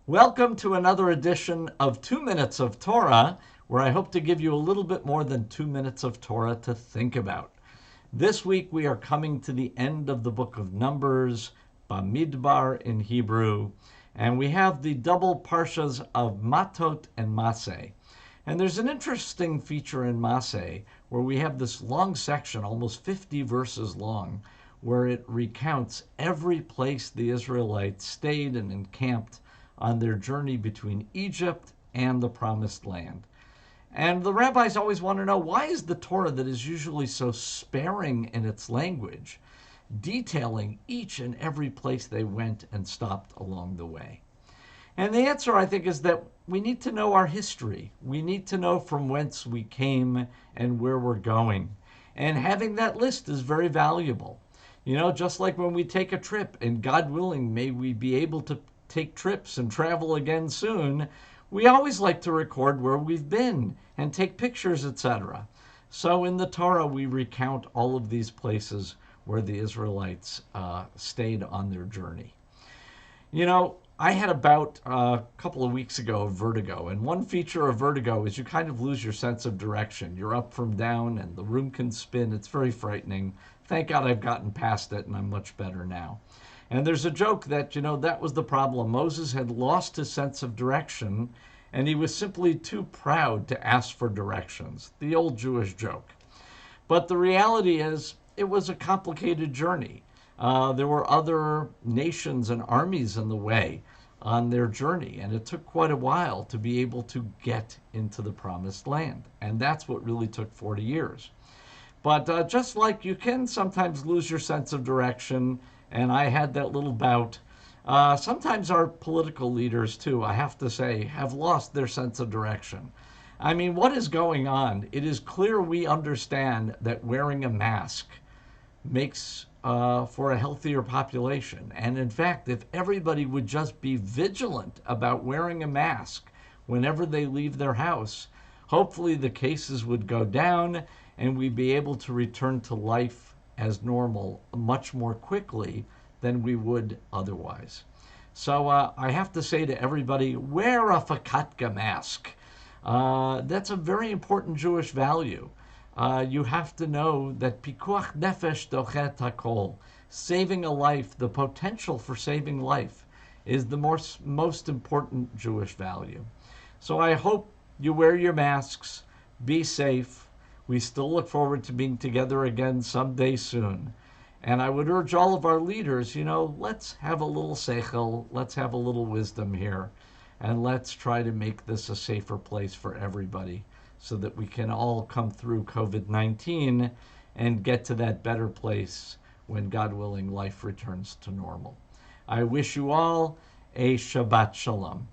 Welcome to another edition of 2 Minutes of Torah, where I hope to give you a little bit more than 2 minutes of Torah to think about. This week we are coming to the end of the book of Numbers, Bamidbar in Hebrew, and we have the double parshas of Matot and Masei. And there's an interesting feature in Masei where we have this long section, almost 50 verses long, where it recounts every place the Israelites stayed and encamped on their journey between Egypt and the Promised Land. And the rabbis always want to know, why is the Torah, that is usually so sparing in its language, detailing each and every place they went and stopped along the way? And the answer, I think, is that we need to know our history. We need to know from whence we came and where we're going. And having that list is very valuable. Just like when we take a trip, and God willing, may we be able to take trips and travel again soon, we always like to record where we've been and take pictures, etc. So in the Torah, we recount all of these places where the Israelites stayed on their journey. I had about a couple of weeks ago of vertigo, and one feature of vertigo is you kind of lose your sense of direction. You're up from down, and the room can spin. It's very frightening. Thank God I've gotten past it, and I'm much better now. And there's a joke that, that was the problem. Moses had lost his sense of direction, and he was simply too proud to ask for directions. The old Jewish joke. But the reality is, it was a complicated journey. There were other nations and armies in the way on their journey, and it took quite a while to be able to get into the Promised Land. And that's what really took 40 years. But just like you can sometimes lose your sense of direction, and I had that little bout, sometimes our political leaders, too, I have to say, have lost their sense of direction. I mean, what is going on? It is clear we understand that wearing a mask makes for a healthier population. And in fact, if everybody would just be vigilant about wearing a mask whenever they leave their house, hopefully the cases would go down and we'd be able to return to life as normal much more quickly than we would otherwise. So I have to say to everybody, wear a fakatka mask. That's a very important Jewish value. You have to know that pikuach nefesh dochet hakol, saving a life, the potential for saving life, is the most important Jewish value. So I hope you wear your masks, be safe. We still look forward to being together again someday soon. And I would urge all of our leaders, let's have a little seichel, let's have a little wisdom here, and let's try to make this a safer place for everybody, so that we can all come through COVID-19 and get to that better place when, God willing, life returns to normal. I wish you all a Shabbat Shalom.